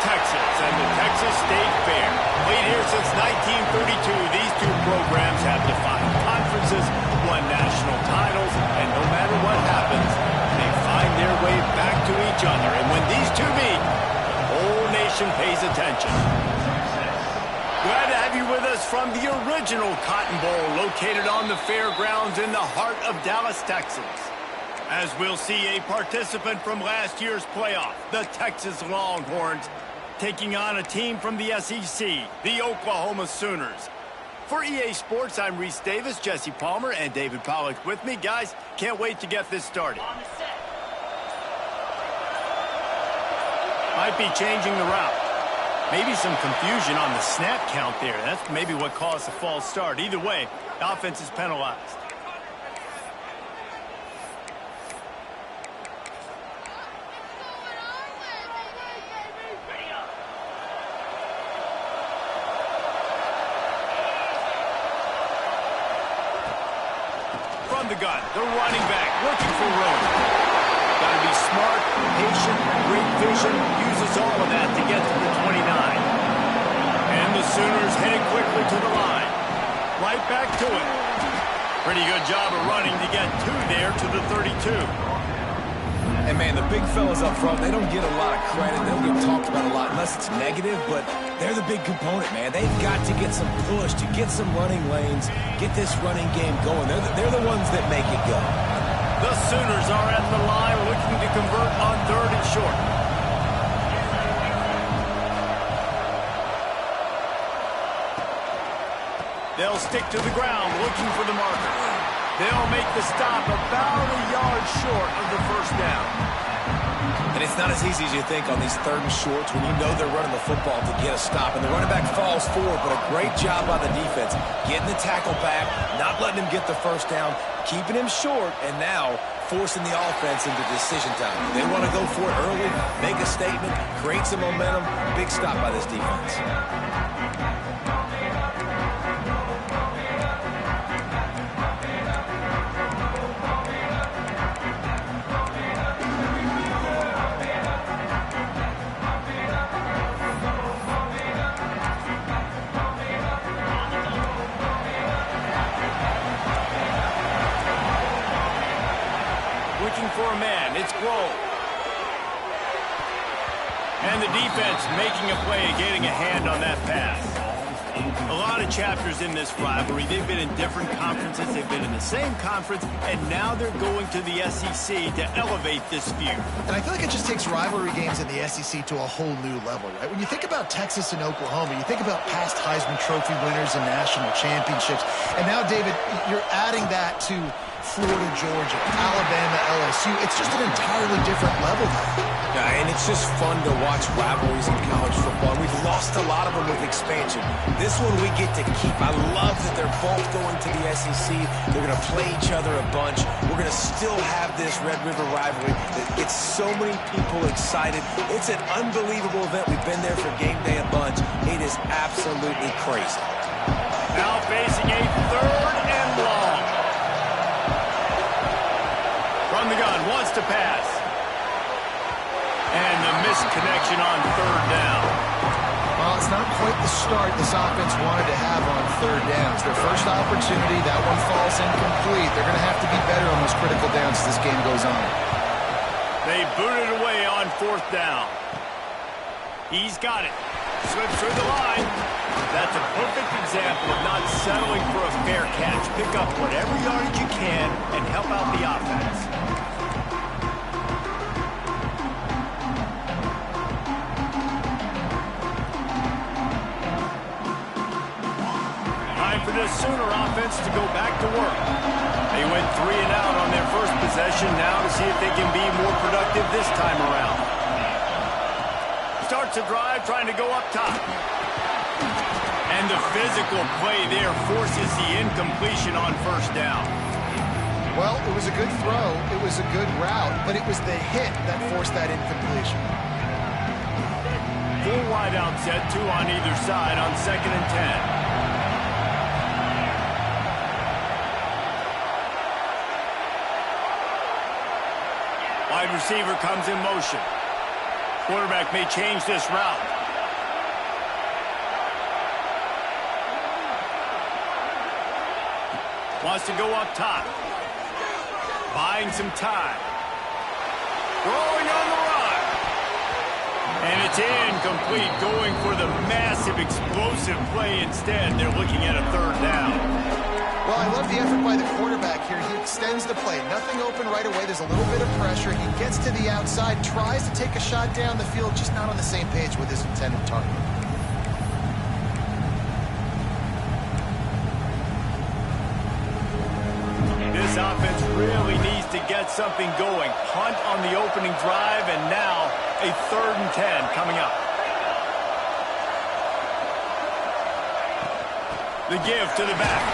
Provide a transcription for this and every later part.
Texas and the Texas State Fair. Played here since 1932, these two programs have defined conferences, won national titles, and no matter what happens, they find their way back to each other. And when these two meet, the whole nation pays attention. Glad to have you with us from the original Cotton Bowl, located on the fairgrounds in the heart of Dallas, Texas. As we'll see a participant from last year's playoff, the Texas Longhorns, taking on a team from the SEC, the Oklahoma Sooners. For EA Sports, I'm Reese Davis, Jesse Palmer, and David Pollack with me. Guys, can't wait to get this started. Might be changing the route. Maybe some confusion on the snap count there. That's maybe what caused the false start. Either way, the offense is penalized. The gun, the running back, looking for room. Got to be smart, patient, great vision, uses all of that to get to the 29. And the Sooners headed quickly to the line. Right back to it. Pretty good job of running to get two there to the 32. And, man, the big fellas up front, they don't get a lot of credit. They don't get talked about a lot unless it's negative, but they're the big component, man. They've got to get some push, to get some running lanes, get this running game going. They're the ones that make it go. The Sooners are at the line looking to convert on 3rd and short. They'll stick to the ground looking for the marker. They'll make the stop about a yard short of the first down. And it's not as easy as you think on these 3rd and shorts when you know they're running the football to get a stop. And the running back falls forward, but a great job by the defense. Getting the tackle back, not letting him get the first down, keeping him short, and now forcing the offense into decision time. They want to go for it early, make a statement, create some momentum. Big stop by this defense. For a man, it's Grove. And the defense making a play, getting a hand on that pass. A lot of chapters in this rivalry. They've been in different conferences. They've been in the same conference, and now they're going to the SEC to elevate this feud. And I feel like it just takes rivalry games in the SEC to a whole new level, right? When you think about Texas and Oklahoma, you think about past Heisman Trophy winners and national championships. And now, David, you're adding that to Florida, Georgia, Alabama, LSU. It's just an entirely different level now. Yeah, and it's just fun to watch rivalries in college football. And we've lost a lot of them with expansion. This one we get to keep. I love that they're both going to the SEC. They're going to play each other a bunch. We're going to still have this Red River rivalry that gets so many people excited. It's an unbelievable event. We've been there for game day a bunch. It is absolutely crazy. Now facing a 3rd and long. From the gun, wants to pass. And the missed connection on 3rd down. Well, it's not quite the start this offense wanted to have on 3rd downs. Their first opportunity, that one falls incomplete. They're going to have to be better on those critical downs as this game goes on. They booted away on 4th down. He's got it. Slips through the line. That's a perfect example of not settling for a fair catch. Pick up whatever yardage you can and help out the offense. Time for the Sooner offense to go back to work. They went 3 and out on their first possession. Now to see if they can be more productive this time around. Starts a drive trying to go up top. And the physical play there forces the incompletion on 1st down. Well, it was a good throw. It was a good route, but it was the hit that forced that incompletion. 4 wideouts set, 2 on either side on 2nd and 10. Wide receiver comes in motion. Quarterback may change this route. Wants to go up top. Buying some time. Throwing on the run. And it's incomplete, going for the massive, explosive play instead. They're looking at a third down. Well, I love the effort by the quarterback here. He extends the play. Nothing open right away. There's a little bit of pressure. He gets to the outside, tries to take a shot down the field, just not on the same page with his intended target. This offense really needs to get something going. Punt on the opening drive, and now a 3rd and 10 coming up. The give to the back.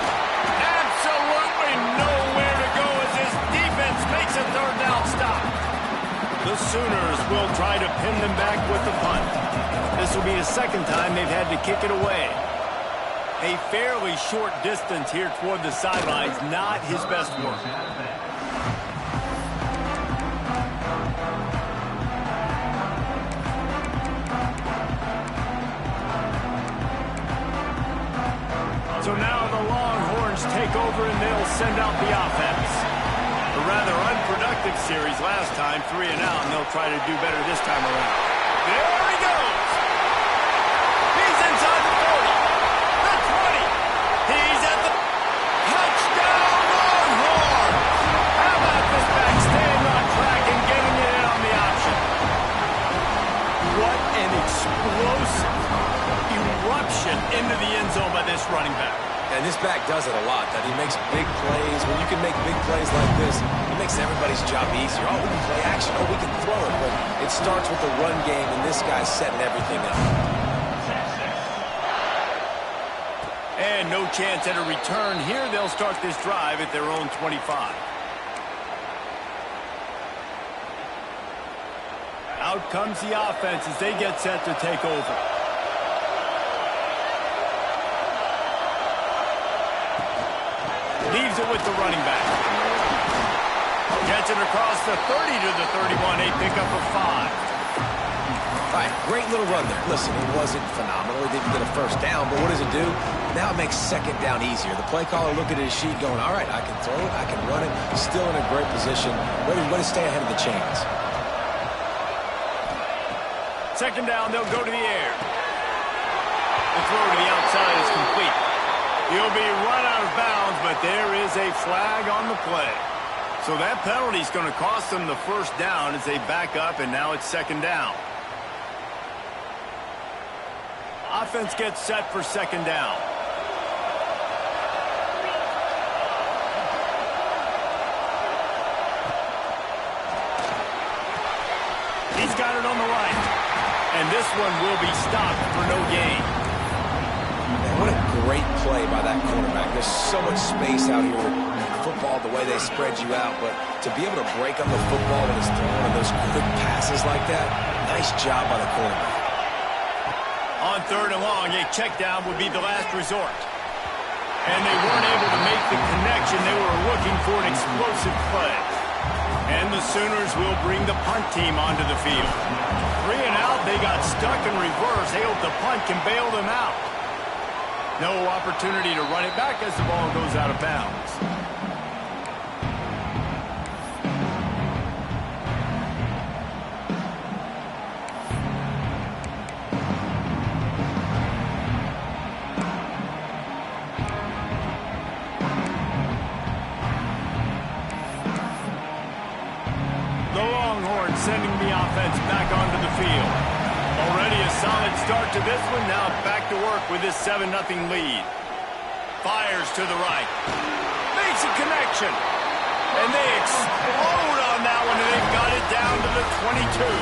Absolutely nowhere to go as this defense makes a 3rd down stop. The Sooners will try to pin them back with the punt. This will be the 2nd time they've had to kick it away. A fairly short distance here toward the sidelines, not his best work. So now the Longhorns take over and they'll send out the offense. A rather unproductive series last time, 3 and out, and they'll try to do better this time around. There he goes! He's inside the 40, the 20. He's at the touchdown Longhorns! How about this back staying on track and getting it in on the option? What an explosive eruption into the end zone by this running back. And this back does it a lot, that he makes big plays. When you can make big plays like this, it makes everybody's job easier. Oh, we can play action. Oh, we can throw it. But it starts with the run game, and this guy's setting everything up. And no chance at a return here. They'll start this drive at their own 25. Out comes the offense as they get set to take over. Leaves it with the running back. Gets it across the 30 to the 31. A pickup of 5. All right, great little run there. Listen, it wasn't phenomenal. He didn't get a 1st down, but what does it do? Now it makes 2nd down easier. The play caller looked at his sheet going, all right, I can throw it, I can run it. Still in a great position, ready to stay ahead of the chains. 2nd down, they'll go to the air. The throw to the outside is complete. He'll be run out of bounds, but there is a flag on the play. So that penalty is going to cost them the 1st down as they back up, and now it's 2nd down. Offense gets set for 2nd down. He's got it on the right. And this one will be stopped for no gain. Man, what a great play by that quarterback. There's so much space out here with football, the way they spread you out. But to be able to break on the football when it's thrown on those quick passes like that, nice job by the quarterback. On 3rd and long, a check down would be the last resort. And they weren't able to make the connection. They were looking for an explosive play. And the Sooners will bring the punt team onto the field. 3 and out, they got stuck in reverse. They hope the punt can bail them out. No opportunity to run it back as the ball goes out of bounds. Sending the offense back onto the field. Already a solid start to this one. Now back to work with this 7-0 lead. Fires to the right. Makes a connection. And they explode on that one, and they've got it down to the 22.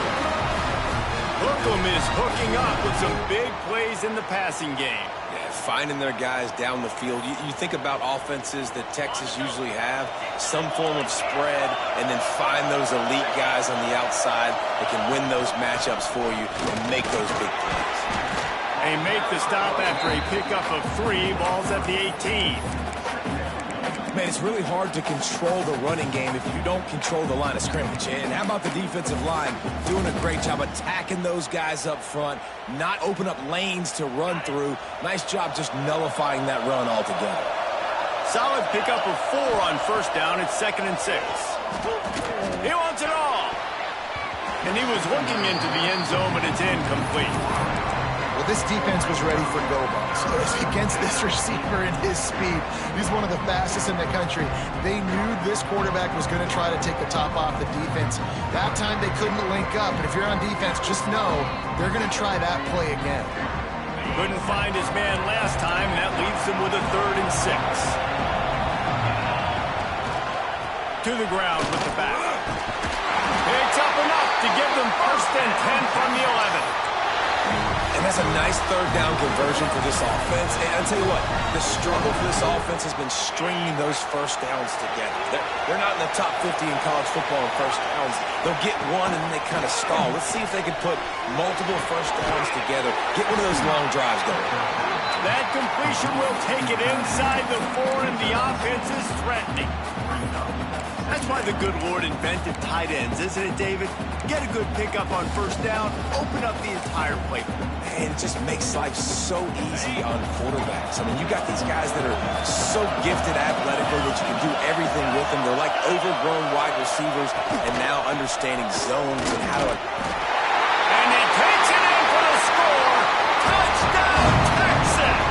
Hookem is hooking up with some big plays in the passing game. Yeah, finding their guys down the field. You think about offenses that Texas usually have, some form of spread, and then find those elite guys on the outside that can win those matchups for you and make those big plays. They make the stop after a pickup of 3. Ball's at the 18. Man, it's really hard to control the running game if you don't control the line of scrimmage. And how about the defensive line doing a great job attacking those guys up front, not open up lanes to run through. Nice job just nullifying that run altogether. Solid pickup of 4 on first down. It's 2nd and 6. He wants it all. And he was looking into the end zone, but it's incomplete. Well, this defense was ready for go balls. Against this receiver and his speed, he's one of the fastest in the country. They knew this quarterback was going to try to take the top off the defense. That time they couldn't link up, but if you're on defense, just know they're going to try that play again. Couldn't find his man last time, and that leaves him with a 3rd and 6. To the ground with the back. Picks up enough to give them 1st and 10 from the 11. And that's a nice 3rd down conversion for this offense. And I'll tell you what, the struggle for this offense has been stringing those first downs together. They're not in the top 50 in college football in first downs. They'll get one and then they kind of stall. Let's see if they can put multiple first downs together, get one of those long drives going. That completion will take it inside the 4, and the offense is threatening. That's why the good Lord invented tight ends, isn't it, David? Get a good pickup on first down, open up the entire plate. Man, it just makes life so easy on quarterbacks. I mean, you got these guys that are so gifted athletically that you can do everything with them. They're like overgrown wide receivers, and now understanding zones and how to... And he takes it in for the score. Touchdown, Texas!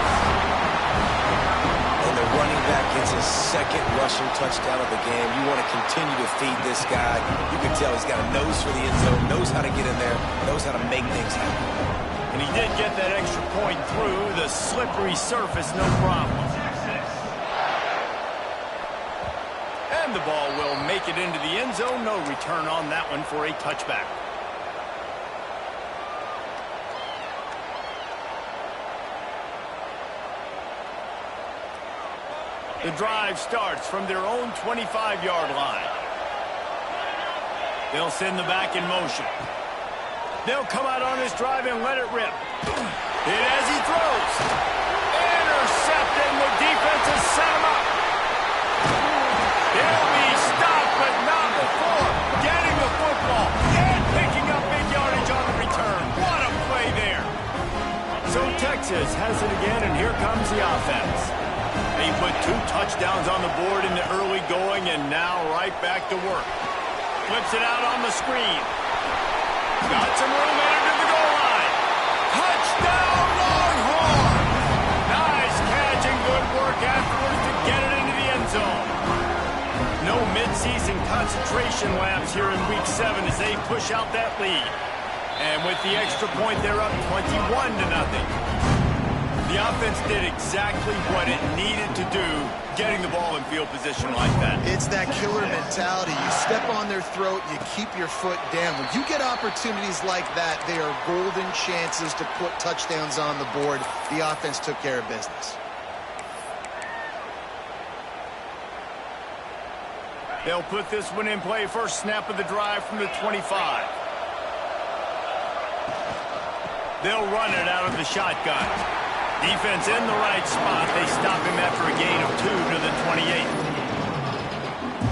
And the running back gets his 2nd rushing touchdown of the game. You want to continue to feed this guy. You can tell he's got a nose for the end zone, knows how to get in there, knows how to make things happen. And he did get that extra point through the slippery surface, no problem. And the ball will make it into the end zone. No return on that one for a touchback. The drive starts from their own 25-yard line. They'll send the back in motion. They'll come out on this drive and let it rip. Hit as he throws. Intercepted, the defense has set him up. He'll be stopped, but not before getting the football and picking up big yardage on the return. What a play there. So Texas has it again, and here comes the offense. They put 2 touchdowns on the board in the early going, and now right back to work. Flips it out on the screen. Got some room into the goal line. Touchdown, Longhorn! Nice catch and good work afterwards to get it into the end zone. No midseason concentration laps here in Week 7 as they push out that lead. And with the extra point, they're up 21-0. The offense did exactly what it needed to do, getting the ball in field position like that. It's that killer mentality. You step on their throat, you keep your foot down. When you get opportunities like that, they are golden chances to put touchdowns on the board. The offense took care of business. They'll put this one in play. First snap of the drive from the 25. They'll run it out of the shotgun. Defense in the right spot. They stop him after a gain of 2 to the 28.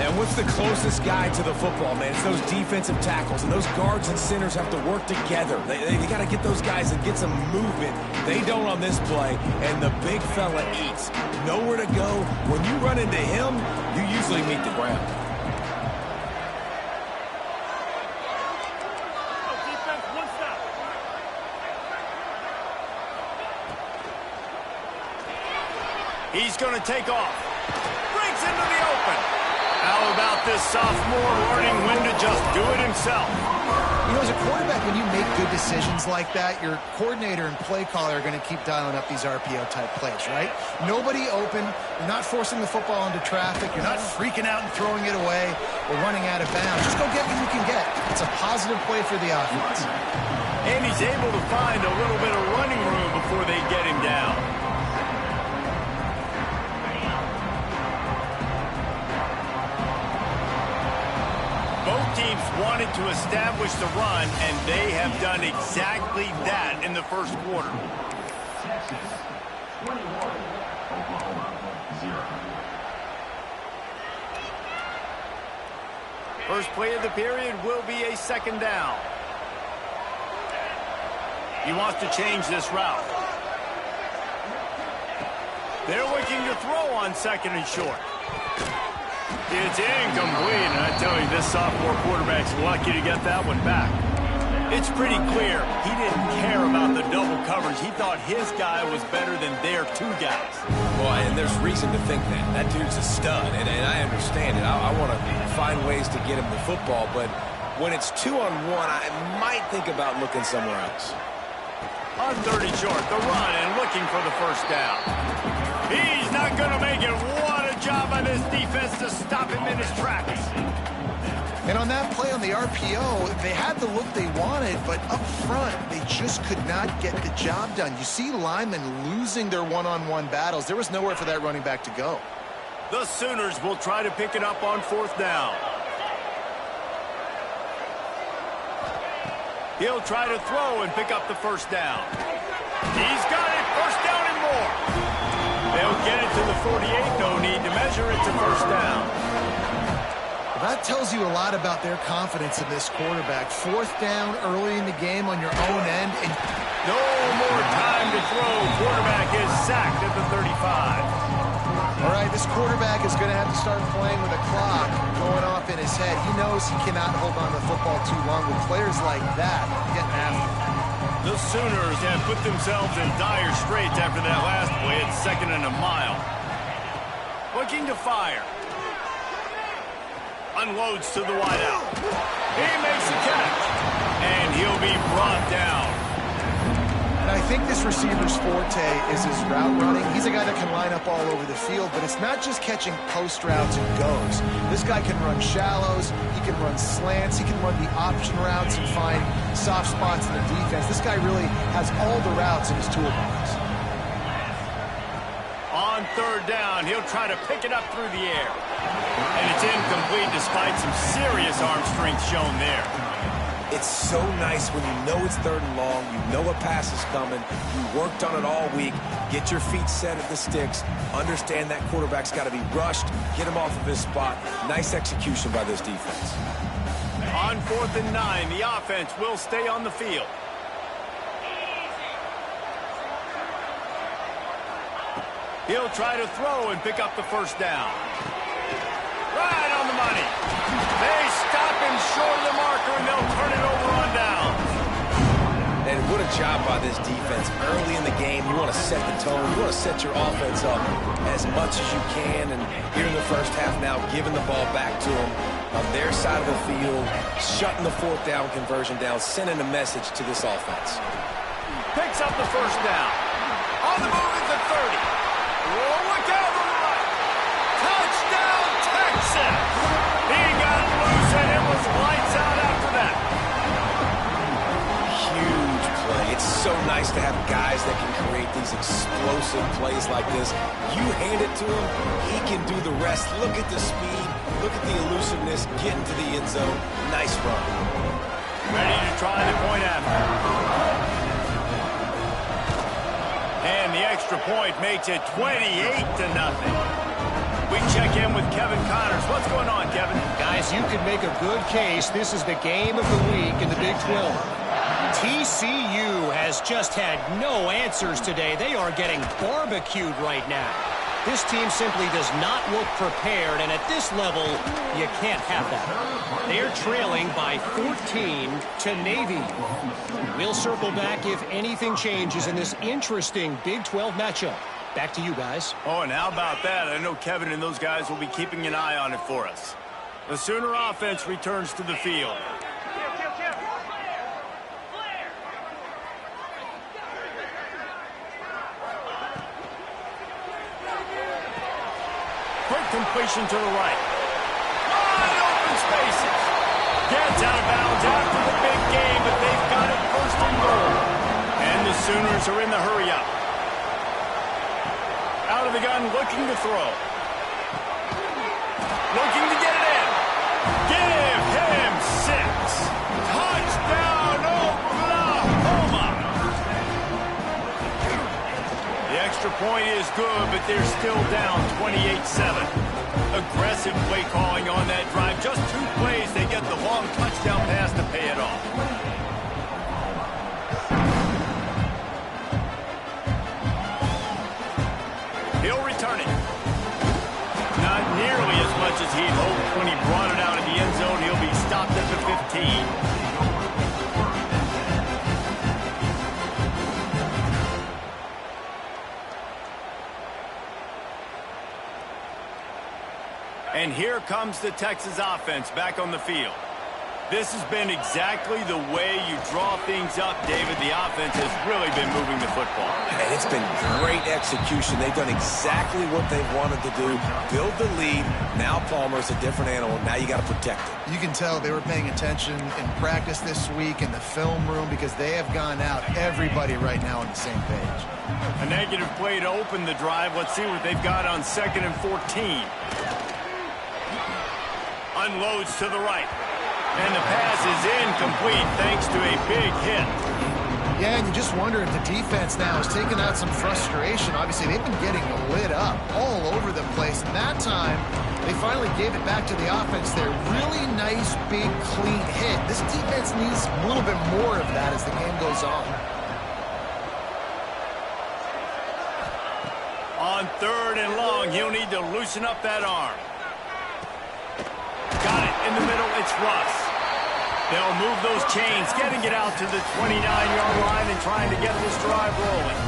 And what's the closest guy to the football, man? It's those defensive tackles, and those guards and centers have to work together. They got to get those guys and get some movement. They don't on this play, and the big fella eats. Nowhere to go. When you run into him, you usually meet the ground. He's going to take off. Breaks into the open. How about this sophomore learning when to just do it himself? You know, as a quarterback, when you make good decisions like that, your coordinator and play caller are going to keep dialing up these RPO-type plays, right? Nobody open. You're not forcing the football into traffic. You're not freaking out and throwing it away or running out of bounds. Just go get what you can get. It's a positive play for the offense. And he's able to find a little bit of running room before they get him down. Both teams wanted to establish the run, and they have done exactly that in the first quarter. First play of the period will be a second down. He wants to change this route. They're looking to throw on second and short. It's incomplete, and I tell you, this sophomore quarterback's lucky to get that one back. It's pretty clear he didn't care about the double coverage. He thought his guy was better than their two guys. Well, and there's reason to think that. That dude's a stud, and I understand it. I want to find ways to get him the football, but when it's 2-on-1, I might think about looking somewhere else. On 30 short, the run and looking for the first down. He's not going to make it. What a job by this defense to stop him in his tracks. And on that play on the RPO, they had the look they wanted, but up front, they just could not get the job done. You see linemen losing their one-on-one battles. There was nowhere for that running back to go. The Sooners will try to pick it up on fourth down. He'll try to throw and pick up the first down. He's got it. First down and more. They'll get it to the 48. No need to measure it to first down. That tells you a lot about their confidence in this quarterback. Fourth down early in the game on your own end. And no more time to throw. Quarterback is sacked at the 35. All right, this quarterback is going to have to start playing with a clock going off in his head. He knows he cannot hold on to the football too long with players like that getting after him. The Sooners have put themselves in dire straits after that last play at 2nd and a mile. Looking to fire. Unloads to the wideout. He makes the catch. And he'll be brought down. And I think this receiver's forte is his route running. He's a guy that can line up all over the field, but it's not just catching post routes and goes. This guy can run shallows. He can run slants. He can run the option routes and find soft spots in the defense. This guy really has all the routes in his toolbox. On third down, he'll try to pick it up through the air. And it's incomplete despite some serious arm strength shown there. It's so nice when you know it's 3rd and long, you know a pass is coming, you worked on it all week, get your feet set at the sticks, understand that quarterback's got to be rushed, get him off of his spot. Nice execution by this defense. On 4th and 9, the offense will stay on the field. He'll try to throw and pick up the first down. Right on the money. They stop him short of the marker, and they'll turn it over on down. And what a job by this defense. Early in the game, you want to set the tone. You want to set your offense up as much as you can. And here in the first half now, giving the ball back to them on their side of the field, shutting the 4th down conversion down, sending a message to this offense. Picks up the first down. On the move at the 30. Look out on the right. Touchdown, Texas. He got loose, and it was lights out after that. Huge play. It's so nice to have guys that can create these explosive plays like this. You hand it to him, he can do the rest. Look at the speed. Look at the elusiveness. Get into the end zone. Nice run. Ready to try the point after. And the extra point makes it 28-0. We check in with Kevin Connors. What's going on, Kevin? Guys, you could make a good case this is the game of the week in the Big 12. TCU has just had no answers today. They are getting barbecued right now. This team simply does not look prepared, and at this level, you can't have that. They're trailing by 14 to Navy. We'll circle back if anything changes in this interesting Big 12 matchup. Back to you guys. Oh, and how about that? I know Kevin and those guys will be keeping an eye on it for us. The Sooner offense returns to the field. Quick completion to the right. Wide open spaces. Gets out of bounds after the big game, but they've got it 1st and goal. And the Sooners are in the hurry-up. Out of the gun, looking to throw. Looking to get it in. Give him 6. Touchdown, Oklahoma. The extra point is good, but they're still down 28-7. Aggressive play calling on that drive. Just 2 plays, they get the long touchdown pass to pay it off. He'll return it. Not nearly as much as he'd hoped when he brought it out of the end zone. He'll be stopped at the 15. And here comes the Texas offense back on the field. This has been exactly the way you draw things up, David. The offense has really been moving the football. And it's been great execution. They've done exactly what they've wanted to do. Build the lead. Now Palmer's a different animal. Now you got to protect it. You can tell they were paying attention in practice this week in the film room because they have gone out, everybody right now on the same page. A negative play to open the drive. Let's see what they've got on 2nd and 14. Unloads to the right. And the pass is incomplete thanks to a big hit. Yeah, and you just wonder if the defense now has taken out some frustration. Obviously, they've been getting lit up all over the place. And that time, they finally gave it back to the offense there. Really nice, big, clean hit. This defense needs a little bit more of that as the game goes on. On 3rd and long, he'll need to loosen up that arm. Got it in the middle. It's Russ. They'll move those chains, getting it out to the 29-yard line and trying to get this drive rolling.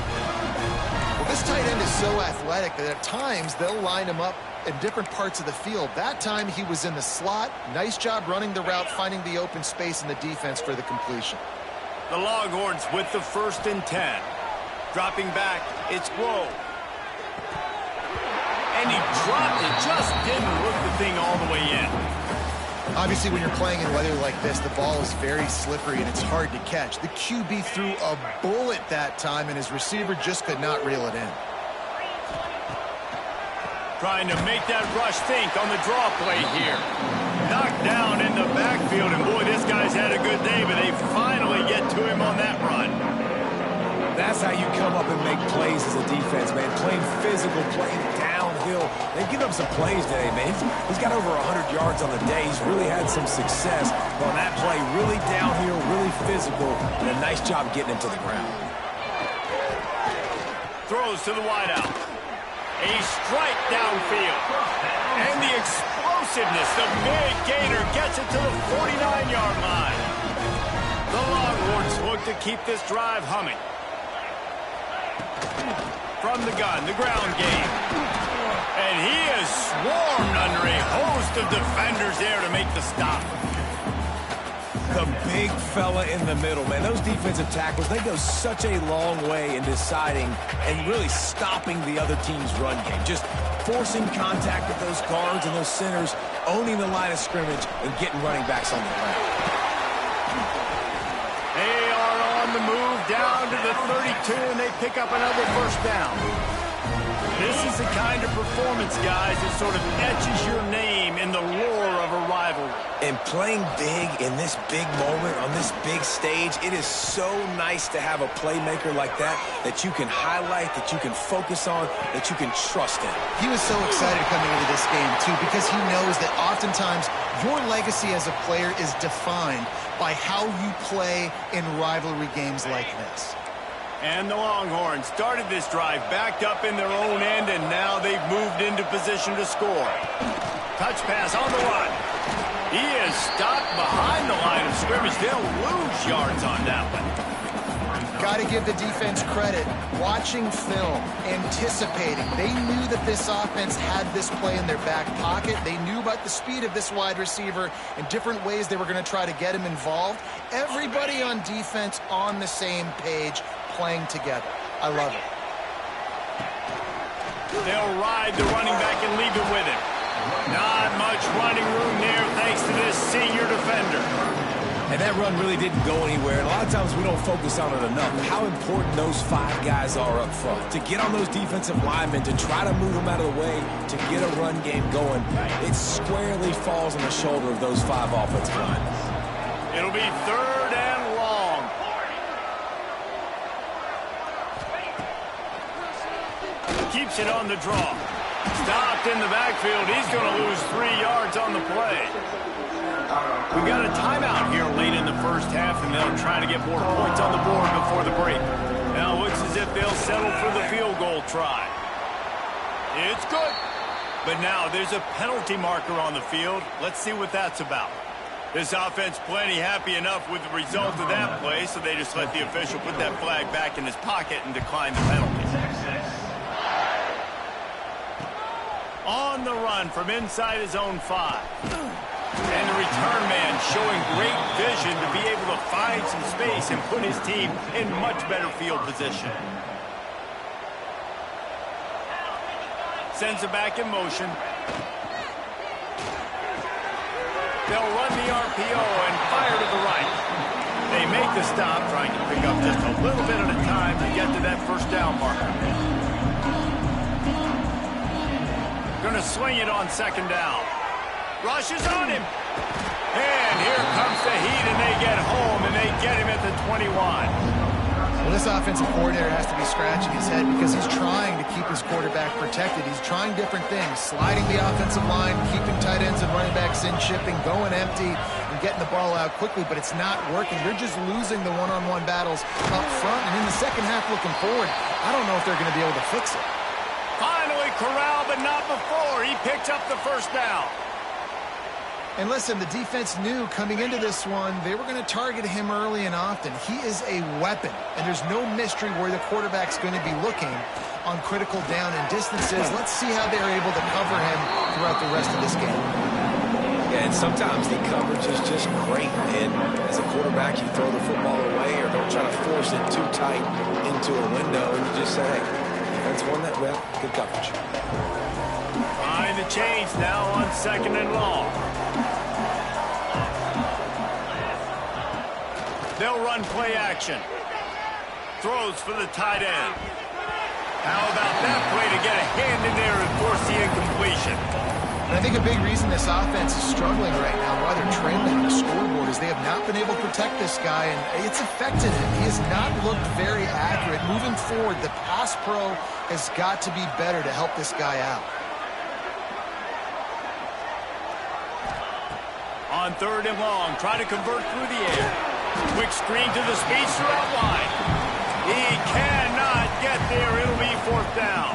Well, this tight end is so athletic that at times they'll line him up in different parts of the field. That time he was in the slot. Nice job running the route, finding the open space in the defense for the completion. The Longhorns with the 1st and 10. Dropping back, it's Grove. And he dropped it, just didn't look the thing all the way in. Obviously, when you're playing in weather like this, the ball is very slippery and it's hard to catch. The QB threw a bullet that time, and his receiver just could not reel it in. Trying to make that rush think on the draw play here. Knocked down in the backfield, and boy, this guy's had a good day, but they finally get to him on that run. That's how you come up and make plays as a defense, man. Playing physical, playing downhill. They've given up some plays today, man. He's got over 100 yards on the day. He's really had some success on that play. Really downhill, really physical, and a nice job getting him to the ground. Throws to the wideout. A strike downfield. And the explosiveness, the big gainer gets it to the 49-yard line. The Longhorns look to keep this drive humming. From the gun, the ground game. And he is swarmed under a host of defenders there to make the stop. The big fella in the middle, man. Those defensive tackles, they go such a long way in deciding and really stopping the other team's run game. Just forcing contact with those guards and those centers, owning the line of scrimmage, and getting running backs on the ground. They are on the move down to the 32, and they pick up another 1st down. This is the kind of performance, guys, that sort of etches your name in the lore of a rivalry. And playing big in this big moment, on this big stage, it is so nice to have a playmaker like that you can highlight, that you can focus on, that you can trust in. He was so excited coming into this game, too, because he knows that oftentimes your legacy as a player is defined by how you play in rivalry games like this. And the Longhorns started this drive backed up in their own end, and now they've moved into position to score. Touch pass on the run. He is stopped behind the line of scrimmage. They'll lose yards on that one. Got to give the defense credit. Watching film, anticipating. They knew that this offense had this play in their back pocket. They knew about the speed of this wide receiver and different ways they were going to try to get him involved. Everybody on defense on the same page, playing together. I love it. They'll ride the running back and leave it with him. Not much running room there thanks to this senior defender. And that run really didn't go anywhere. And a lot of times we don't focus on it enough. How important those 5 guys are up front. To get on those defensive linemen, to try to move them out of the way, to get a run game going, it squarely falls on the shoulder of those 5 offensive linemen. It'll be 3rd and long. Keeps it on the draw. Stopped in the backfield. He's going to lose 3 yards on the play. We've got a timeout here late in the first half, and they'll try to get more points on the board before the break. Now it looks as if they'll settle for the field goal try. It's good. But now there's a penalty marker on the field. Let's see what that's about. This offense plenty happy enough with the result of that play, so they just let the official put that flag back in his pocket and decline the penalty. On the run from inside his own 5. And the return man showing great vision to be able to find some space and put his team in much better field position. Sends it back in motion. They'll run the RPO and fire to the right. They make the stop, trying to pick up just a little bit at a time to get to that first down marker. Going to swing it on second down. Rushes on him. And here comes the heat, and they get home, and they get him at the 21. Well, this offensive coordinator has to be scratching his head because he's trying to keep his quarterback protected. He's trying different things, sliding the offensive line, keeping tight ends and running backs in, shipping, going empty, and getting the ball out quickly, but it's not working. They're just losing the one-on-one battles up front, and in the second half looking forward, I don't know if they're going to be able to fix it. Finally corralled, but not before. He picks up the first down. And listen, the defense knew coming into this one, they were going to target him early and often. He is a weapon, and there's no mystery where the quarterback's going to be looking on critical down and distances. Let's see how they're able to cover him throughout the rest of this game. Yeah, and sometimes the coverage is just great. And as a quarterback, you throw the football away or don't try to force it too tight into a window, and you just say, hey, defense won that, well, good coverage. Find the change now on second and long. They'll run play action. Throws for the tight end. How about that play to get a hand in there and force the incompletion? And I think a big reason this offense is struggling right now, why they're trailing on the scoreboard, is they have not been able to protect this guy, and it's affected him. He has not looked very accurate. Moving forward, the pass pro has got to be better to help this guy out. On third and long, try to convert through the air. Quick screen to the speedster out wide. He cannot get there. It'll be fourth down.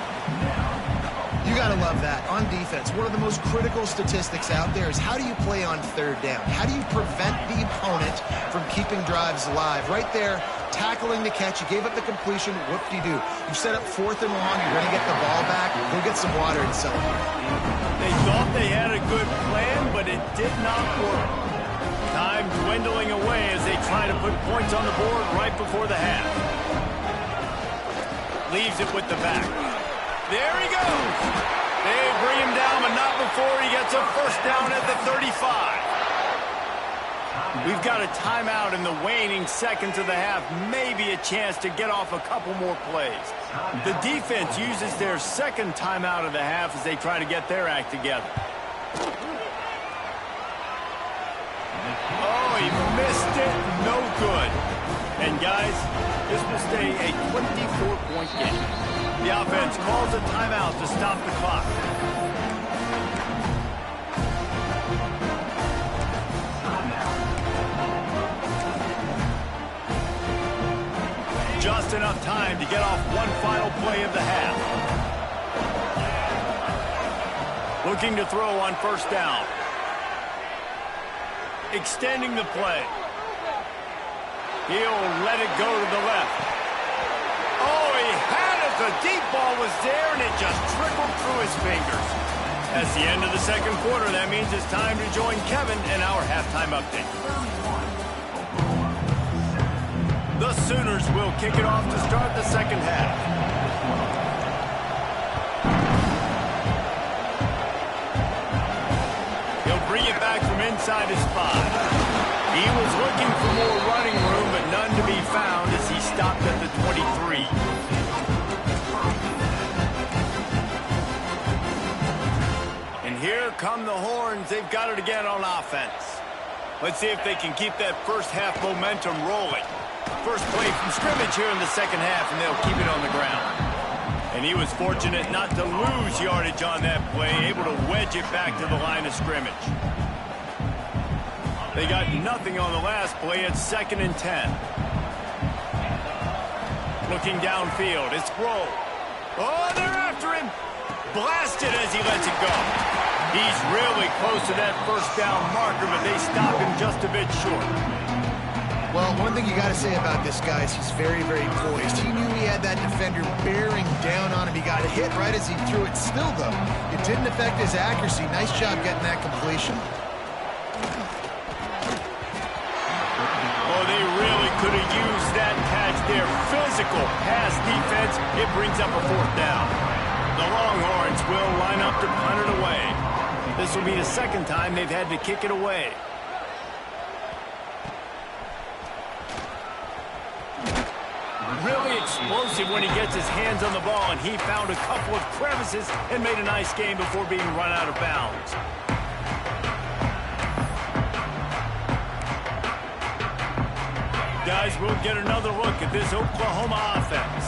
You got to love that. On defense, one of the most critical statistics out there is how do you play on third down? How do you prevent the opponent from keeping drives alive? Right there, tackling the catch. You gave up the completion. Whoop-de-doo. You set up fourth and long. You're going to get the ball back. Go get some water and celebrate. They thought they had a good plan, but it did not work. Time dwindling away as they try to put points on the board right before the half. Leaves it with the back. There he goes. They bring him down, but not before he gets a first down at the 35. We've got a timeout in the waning seconds of the half. Maybe a chance to get off a couple more plays. The defense uses their second timeout of the half as they try to get their act together. Oh, he missed it. No good. And, guys, this will stay a 24-point game. The offense calls a timeout to stop the clock. Just enough time to get off one final play of the half. Looking to throw on first down. Extending the play. He'll let it go to the left. Oh, he had it. The deep ball was there, and it just trickled through his fingers. That's the end of the second quarter. That means it's time to join Kevin in our halftime update. The Sooners will kick it off to start the second half. He'll bring it back from inside his 5. He was looking for more running room, but none to be found as he stopped at the 23. And here come the horns. They've got it again on offense. Let's see if they can keep that first half momentum rolling. First play from scrimmage here in the second half, and they'll keep it on the ground. And he was fortunate not to lose yardage on that play, able to wedge it back to the line of scrimmage. They got nothing on the last play. It's 2nd and 10. Looking downfield, it's Rowe. Oh, they're after him. Blasted as he lets it go. He's really close to that first down marker, but they stop him just a bit short. Well, one thing you got to say about this guy is he's very, very poised. He knew he had that defender bearing down on him. He got hit right as he threw it. Still, though, it didn't affect his accuracy. Nice job getting that completion. Oh, they really could have used that catch there. Physical pass defense. It brings up a 4th down. The Longhorns will line up to punt it away. This will be the 2nd time they've had to kick it away. Really explosive when he gets his hands on the ball, and he found a couple of crevices and made a nice game before being run out of bounds. Guys, we'll get another look at this Oklahoma offense.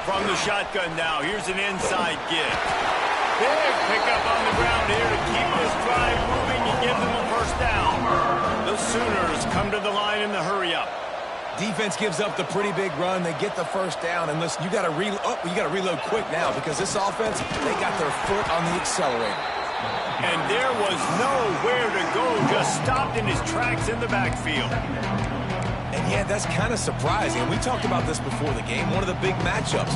From the shotgun now, here's an inside give. Big pickup on the ground here to keep this drive moving and give them a 1st down. The Sooners come to the line in the hurry-up. Defense gives up the pretty big run. They get the 1st down. And listen, you got to reload quick now because this offense, they got their foot on the accelerator. And there was nowhere to go, just stopped in his tracks in the backfield. And yeah, that's kind of surprising. And we talked about this before the game. One of the big matchups.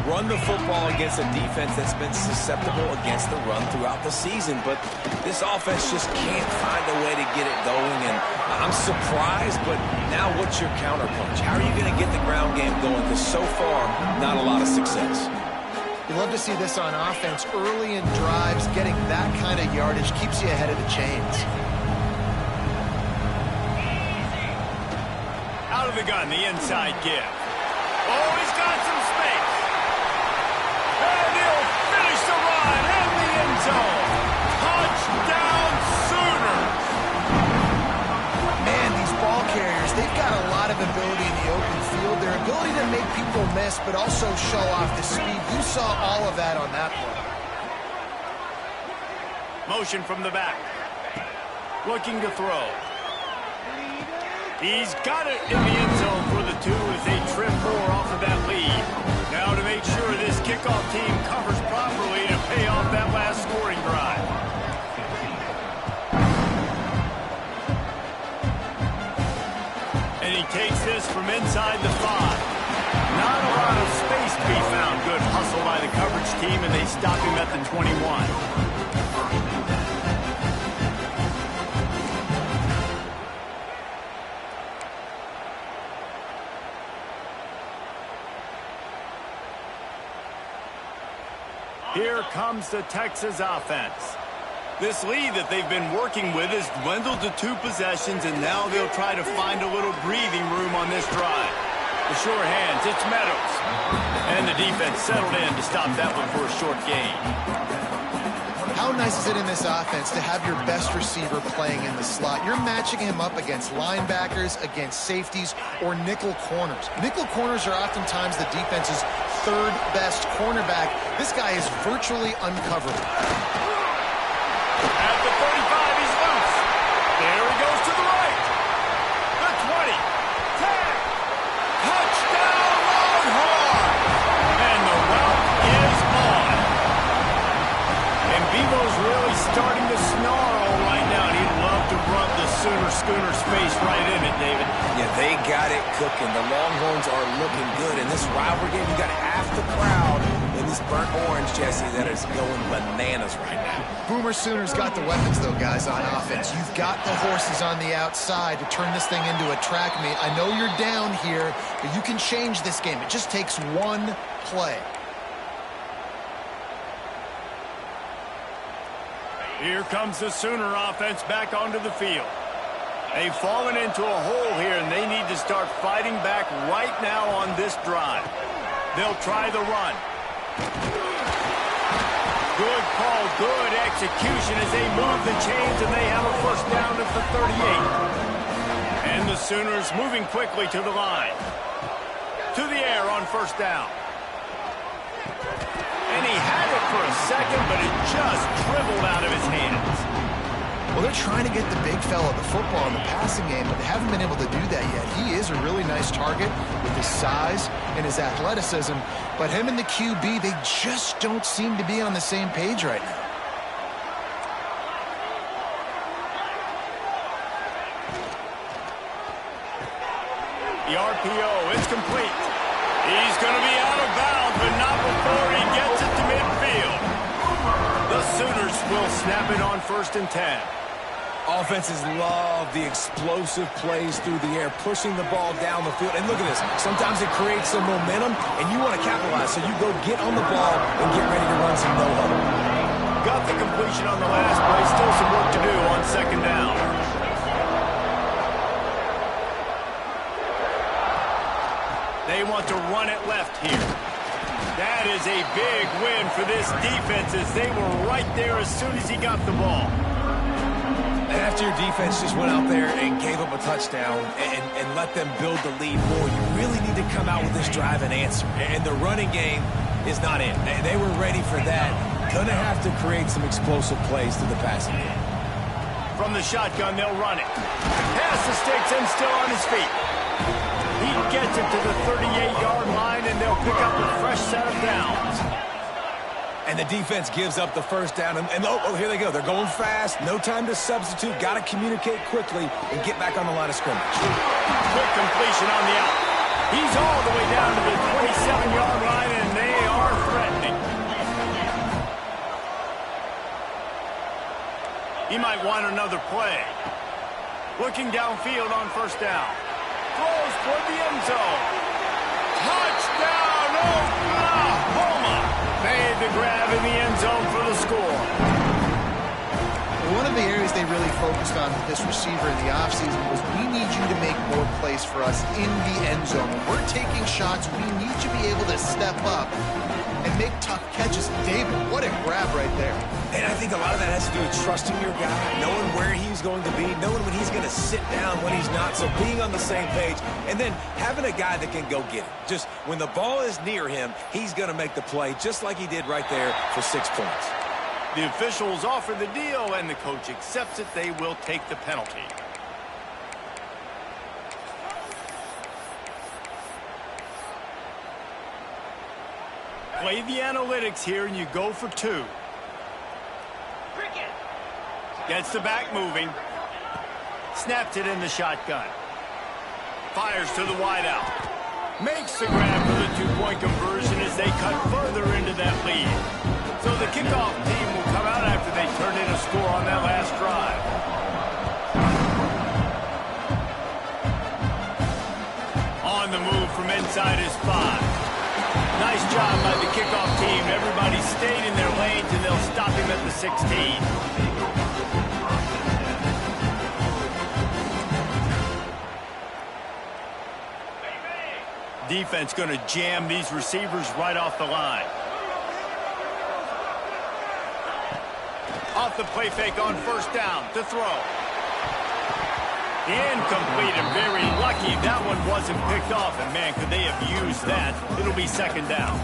Run the football against a defense that's been susceptible against the run throughout the season. But this offense just can't find a way to get it going. And I'm surprised, but now what's your counterpunch? How are you going to get the ground game going? Because so far, not a lot of success. You love to see this on offense. Early in drives, getting that kind of yardage keeps you ahead of the chains. Out of the gun, the inside give. Oh, he's got some space. And he'll finish the run in the end zone. Touchdown, Sooners. Man, these ball carriers, they've got a lot of ability in the open field. Their ability to make people miss, but also show off the speed. You saw all of that on that play. Motion from the back. Looking to throw. He's got it in the end zone for the 2 as they trip more off of that lead. Now to make sure this kickoff team covers properly to pay off that last scoring drive. And he takes this from inside the 5. Not a lot of space to be found. Good hustle by the coverage team, and they stop him at the 21. Here comes the Texas offense. This lead that they've been working with has dwindled to 2 possessions, and now they'll try to find a little breathing room on this drive. The sure hands, it's Meadows. And the defense settled in to stop that one for a short gain. How nice is it in this offense to have your best receiver playing in the slot? You're matching him up against linebackers, against safeties, or nickel corners. Nickel corners are oftentimes the defense's 3rd best cornerback. This guy is virtually uncoverable. At the 35, he's loose. There he goes to the right. The 20. 10. Touchdown, Longhorns. And the route is on. And Bevo's really starting to snarl right now. And he'd love to rub the Schooner's face right in it, David. Yeah, they got it cooking. The Longhorns are looking good. In this rivalry game, you got half the crowd in this burnt orange, Jesse, that is going bananas right now. Boomer Sooners got the weapons, though, guys, on offense. You've got the horses on the outside to turn this thing into a track meet. I know you're down here, but you can change this game. It just takes one play. Here comes the Sooner offense back onto the field. They've fallen into a hole here, and they need to start fighting back right now on this drive. They'll try the run. Good call, good execution as they move the chains, and they have a 1st down at the 38. And the Sooners moving quickly to the line. To the air on first down. And he had it for a second, but it just dribbled out of his hands. Well, they're trying to get the big fella the football in the passing game, but they haven't been able to do that yet. He is a really nice target with his size and his athleticism, but him and the QB, they just don't seem to be on the same page right now. The RPO is complete. He's going to be out of bounds, but not before he gets it to midfield. The Sooners will snap it on 1st and 10. Offenses love the explosive plays through the air, pushing the ball down the field. And look at this. Sometimes it creates some momentum, and you want to capitalize. So you go get on the ball and get ready to run some no-huddle. Got the completion on the last play. Still some work to do on 2nd down. They want to run it left here. That is a big win for this defense as they were right there as soon as he got the ball. After your defense just went out there and gave up a touchdown and let them build the lead more, you really need to come out with this drive and answer. And the running game is not in. They were ready for that. Gonna have to create some explosive plays through the passing game. From the shotgun, they'll run it. Past the sticks and still on his feet. He gets it to the 38-yard line, and they'll pick up a fresh set of downs. And the defense gives up the first down. And here they go. They're going fast. No time to substitute. Got to communicate quickly and get back on the line of scrimmage. Quick completion on the out. He's all the way down to the 27-yard line, and they are threatening. He might want another play. Looking downfield on 1st down. Throws toward the end zone. Touchdown, Oklahoma! Made the grab in the end zone for the score. One of the areas they really focused on with this receiver in the offseason was we need you to make more plays for us in the end zone. When we're taking shots, we need you to be able to step up and make tough catches. David, what a grab right there. And I think a lot of that has to do with trusting your guy, knowing where he's going to be, knowing when he's going to sit down, when he's not, so being on the same page, and then having a guy that can go get it. Just when the ball is near him, he's going to make the play, just like he did right there for 6 points. The officials offer the deal, and the coach accepts it. They will take the penalty. Play the analytics here, and you go for 2. Gets the back moving. Snaps it in the shotgun. Fires to the wideout. Makes the grab for the 2-point conversion as they cut further into that lead. So the kickoff team will come out after they turn in a score on that last drive. On the move from inside his 5. Nice job by the kickoff team. Everybody stayed in their lanes, and they'll stop him at the 16. Defense going to jam these receivers right off the line. Off the play fake on 1st down to throw. Incomplete, and very lucky that one wasn't picked off. And, man, could they have used that? It'll be 2nd down.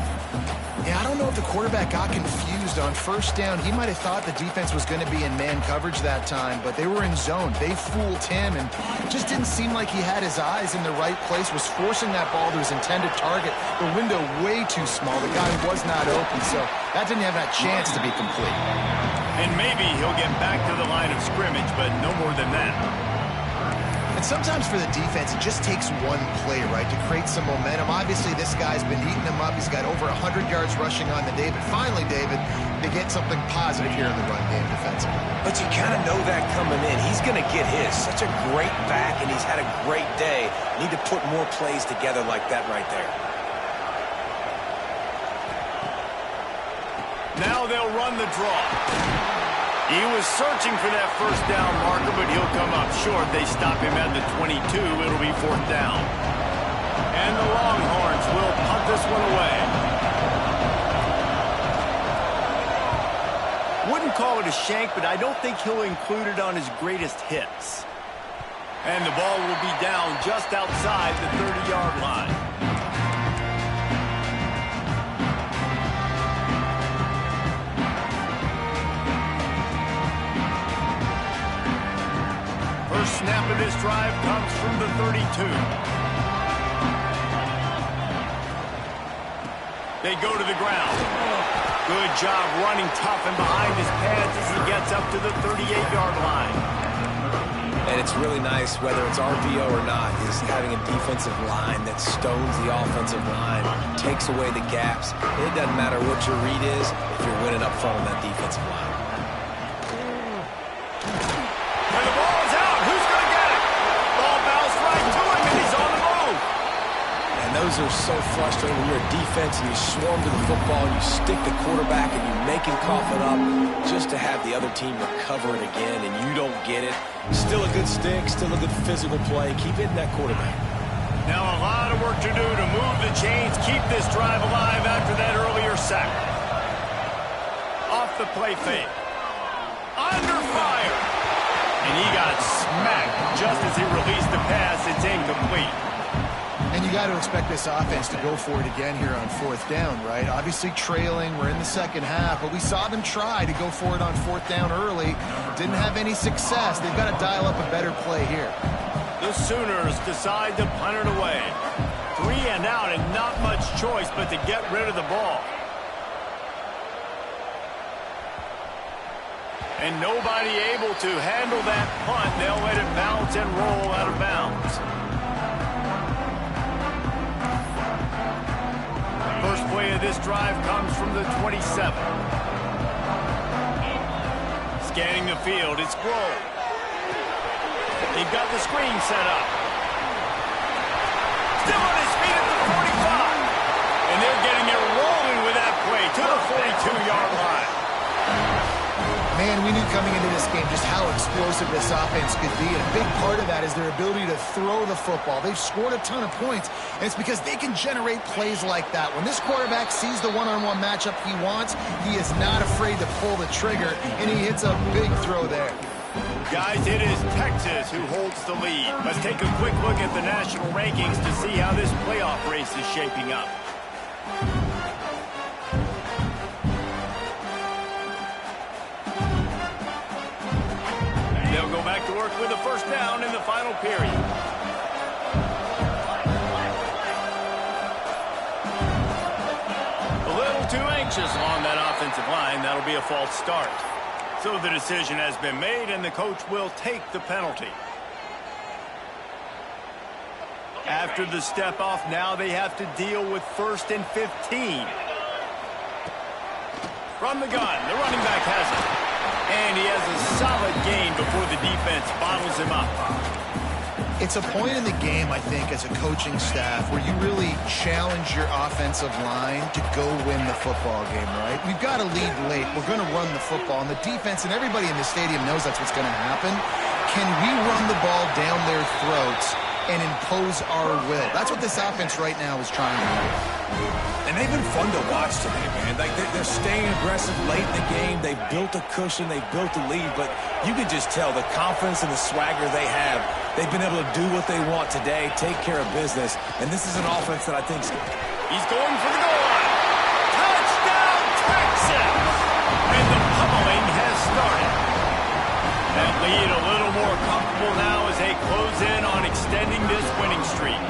Yeah, I don't know if the quarterback got confused on 1st down. He might have thought the defense was going to be in man coverage that time, but they were in zone. They fooled him, and just didn't seem like he had his eyes in the right place, was forcing that ball to his intended target. The window way too small. The guy was not open, so that didn't have that chance to be complete. And maybe he'll get back to the line of scrimmage, but no more than that. And sometimes for the defense, it just takes one play, right, to create some momentum. Obviously, this guy's been eating them up. He's got over 100 yards rushing on the day. But finally, David, they get something positive here in the run game defensively. But you kind of know that coming in. He's going to get his. Such a great back, and he's had a great day. Need to put more plays together like that right there. Now they'll run the draw. He was searching for that 1st down marker, but he'll come up short. They stop him at the 22. It'll be 4th down. And the Longhorns will punt this one away. Wouldn't call it a shank, but I don't think he'll include it on his greatest hits. And the ball will be down just outside the 30-yard line. First snap of this drive comes from the 32. They go to the ground. Good job running tough and behind his pads as he gets up to the 38-yard line. And it's really nice, whether it's RPO or not, is having a defensive line that stones the offensive line, takes away the gaps. It doesn't matter what your read is if you're winning up front on that defensive line. And the ball is out. Who's going to get it? Ball bounced right to him, and he's on the move. And those are so frustrating when you're a defense and you swarm to the football and you stick the quarterback and you make him cough it up just to have the other team recover it again and you don't get it. Still a good stick, still a good physical play. Keep hitting that quarterback. Now a lot of work to do to move the chains, keep this drive alive after that earlier sack. Off the play fake. Under fire. And he got smacked just as he released the pass. It's incomplete. And you got to expect this offense to go for it again here on fourth down, right? Obviously trailing, we're in the second half, but we saw them try to go for it on fourth down early. Didn't have any success. They've got to dial up a better play here. The Sooners decide to punt it away. 3 and out and not much choice but to get rid of the ball. And nobody able to handle that punt. They'll let it bounce and roll out of bounds. First play of this drive comes from the 27. Scanning the field, it's Grohl. They've got the screen set up. Still on his feet at the 45. And they're getting it rolling with that play to the 42-yard line. Man, we knew coming into this game just how explosive this offense could be, and a big part of that is their ability to throw the football. They've scored a ton of points, and it's because they can generate plays like that. When this quarterback sees the one-on-one matchup he wants, he is not afraid to pull the trigger, and he hits a big throw there. Guys, it is Texas who holds the lead. Let's take a quick look at the national rankings to see how this playoff race is shaping up. They'll go back to work with a first down in the final period. A little too anxious on that offensive line. That'll be a false start. So the decision has been made, and the coach will take the penalty. After the step off, now they have to deal with 1st and 15. From the gun, the running back has it. And he has a solid gain before the defense bottles him up. It's a point in the game, I think, as a coaching staff where you really challenge your offensive line to go win the football game, right? We've got to lead late. We're going to run the football. And the defense and everybody in the stadium knows that's what's going to happen. Can we run the ball down their throats and impose our will? That's what this offense right now is trying to do. And they've been fun to watch today, man. Like they're staying aggressive late in the game. They've built a cushion. They've built a lead. But you can just tell the confidence and the swagger they have. They've been able to do what they want today, take care of business. And this is an offense that I think he's going for the goal line. Touchdown, Texas! And the pummeling has started. That lead a little more comfortable now as they close in on extending this winning streak.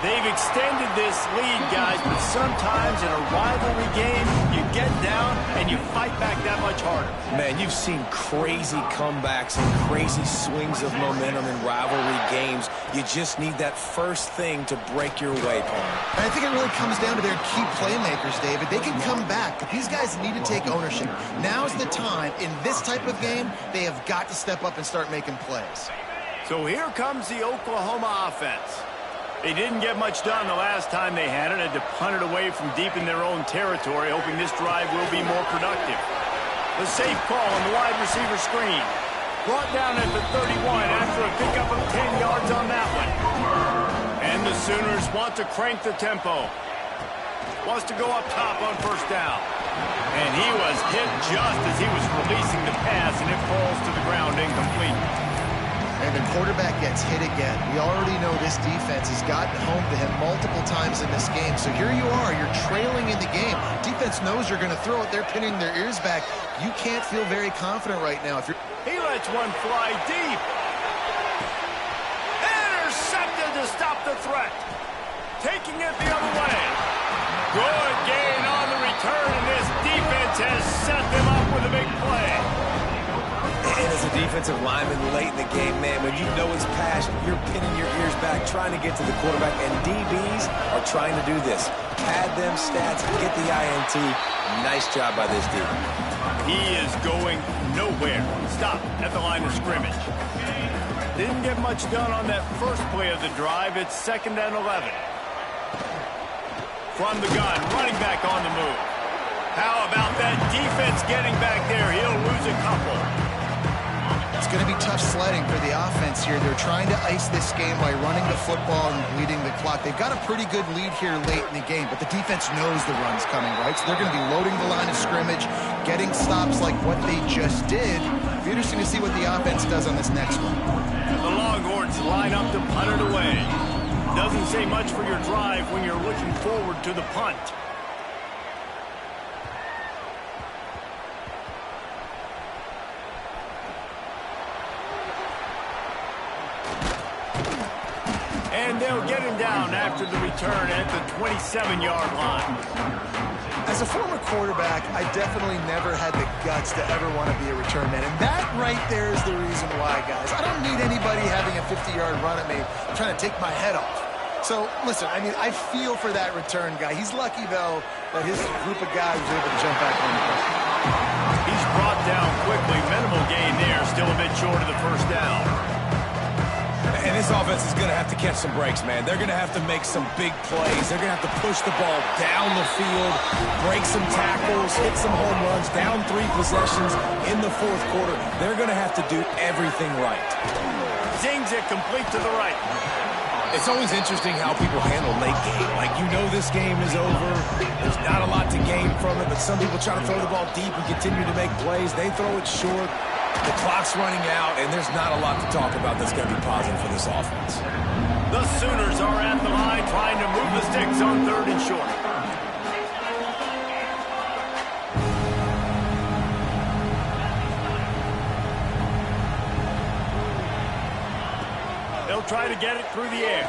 They've extended this lead, guys, but sometimes in a rivalry game, you get down and you fight back that much harder. Man, you've seen crazy comebacks and crazy swings of momentum in rivalry games. You just need that first thing to break your way, Paul. And I think it really comes down to their key playmakers, David. They can come back, but these guys need to take ownership. Now's the time. In this type of game, they have got to step up and start making plays. So here comes the Oklahoma offense. They didn't get much done the last time they had it. Had to punt it away from deep in their own territory, hoping this drive will be more productive. The safe call on the wide receiver screen. Brought down at the 31 after a pickup of 10 yards on that one. And the Sooners want to crank the tempo. Wants to go up top on first down. And he was hit just as he was releasing the pass, and it falls to the ground incomplete. And the quarterback gets hit again. We already know this defense has gotten home to him multiple times in this game. So here you are, you're trailing in the game. Defense knows you're going to throw it. They're pinning their ears back. You can't feel very confident right now. He lets one fly deep. Intercepted to stop the threat. Taking it the other way. Good gain on the return, and this defense has set them up with a big play. And as a defensive lineman late in the game, man, when you know it's pass, you're pinning your ears back, trying to get to the quarterback, and DBs are trying to do this. Pad them stats, get the INT. Nice job by this D. He is going nowhere. Stop at the line of scrimmage. Didn't get much done on that first play of the drive. It's 2nd and 11. From the gun, running back on the move. How about that defense getting back there? He'll lose a couple. It's going to be tough sledding for the offense here. They're trying to ice this game by running the football and bleeding the clock. They've got a pretty good lead here late in the game, but the defense knows the run's coming, right? So they're going to be loading the line of scrimmage, getting stops like what they just did. It'll be interesting to see what the offense does on this next one. The Longhorns line up to punt it away. Doesn't say much for your drive when you're looking forward to the punt. And they'll get him down after the return at the 27-yard line. As a former quarterback, I definitely never had the guts to ever want to be a return man. And that right there is the reason why, guys. I don't need anybody having a 50-yard run at me trying to take my head off. So, listen, I mean, I feel for that return guy. He's lucky, though, that his group of guys was able to jump back on the play. He's brought down quickly. Minimal gain there. Still a bit short of the first down. And this offense is going to have to catch some breaks, man. They're going to have to make some big plays. They're going to have to push the ball down the field, break some tackles, hit some home runs, down 3 possessions in the 4th quarter. They're going to have to do everything right. Zings it complete to the right. It's always interesting how people handle late game. Like, you know this game is over. There's not a lot to gain from it, but some people try to throw the ball deep and continue to make plays. They throw it short. The clock's running out, and there's not a lot to talk about that's going to be positive for this offense. The Sooners are at the line trying to move the sticks on 3rd and short. They'll try to get it through the air.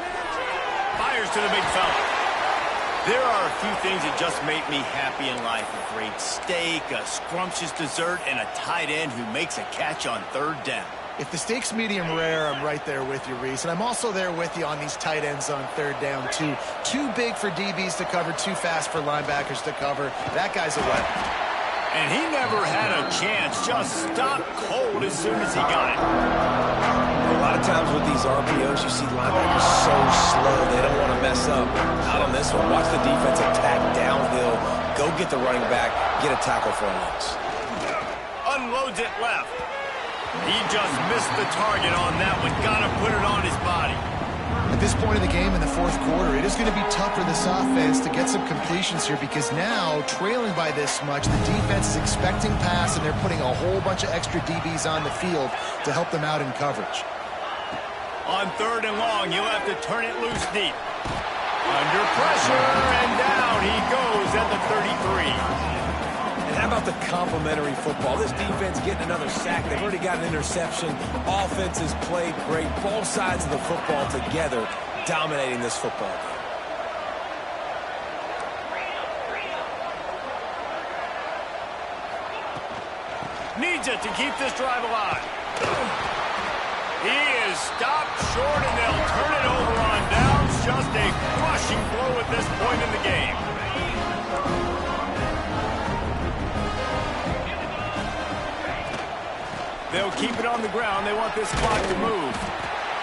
Fires to the big fella. There are a few things that just make me happy in life. A great steak, a scrumptious dessert, and a tight end who makes a catch on 3rd down. If the steak's medium rare, I'm right there with you, Reese. And I'm also there with you on these tight ends on 3rd down, too. Too big for DBs to cover, too fast for linebackers to cover. That guy's a weapon. And he never had a chance. Just stopped cold as soon as he got it. A lot of times with these RPOs, you see linebackers so slow, they don't want to mess up. Not on this one. Watch the defense attack downhill, go get the running back, get a tackle for a loss. Unloads it left. He just missed the target on that one. Got to put it on his body. At this point of the game in the 4th quarter, it is going to be tough for this offense to get some completions here because now, trailing by this much, the defense is expecting pass, and they're putting a whole bunch of extra DBs on the field to help them out in coverage. On 3rd and long, you'll have to turn it loose deep. Under pressure, and down he goes at the 33. And how about the complimentary football? This defense getting another sack. They've already got an interception. Offense has played great. Both sides of the football together, dominating this football game. Needs it to keep this drive alive. He is stopped short, and they'll turn it over on downs. Just a crushing blow at this point in the game. They'll keep it on the ground. They want this clock to move.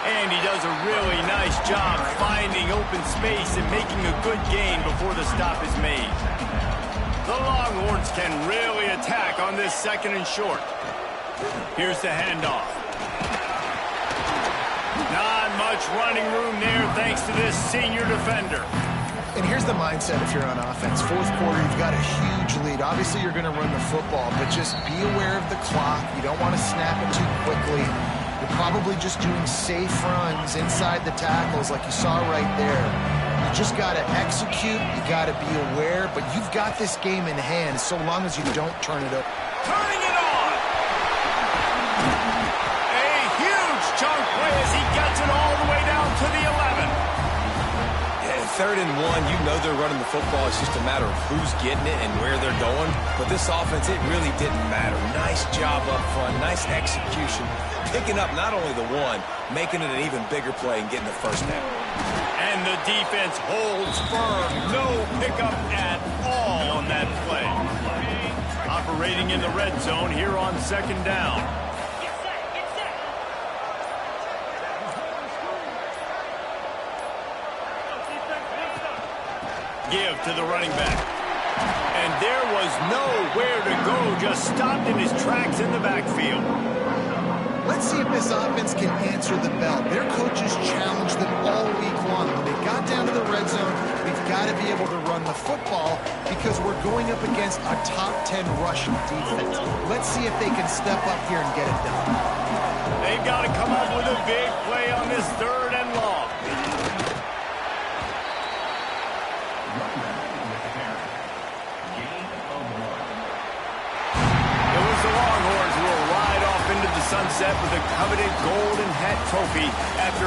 And he does a really nice job finding open space and making a good gain before the stop is made. The Longhorns can really attack on this 2nd and short. Here's the handoff. Not much running room there thanks to this senior defender. And here's the mindset if you're on offense. 4th quarter, you've got a huge lead. Obviously, you're going to run the football, but just be aware of the clock. You don't want to snap it too quickly. You're probably just doing safe runs inside the tackles like you saw right there. You just got to execute. You got to be aware, but you've got this game in hand so long as you don't turn it over. Turning it on! A huge chunk play as he gets it all the way down to the 11. Yeah, 3rd and 1, you know they're running the football. It's just a matter of who's getting it and where they're going. But this offense, it really didn't matter. Nice job up front, nice execution. Picking up not only the one, making it an even bigger play and getting the first down. And the defense holds firm. No pickup at all on that play. Operating in the red zone here on 2nd down. Give to the running back. And there was nowhere to go. Just stopped in his tracks in the backfield. Let's see if this offense can answer the bell. Their coaches challenged them all week long. When they got down to the red zone, we've got to be able to run the football because we're going up against a top 10 rushing defense. Let's see if they can step up here and get it done. They've got to come up with a big play on this 3rd and long. The Longhorns will ride off into the sunset with a coveted golden hat trophy after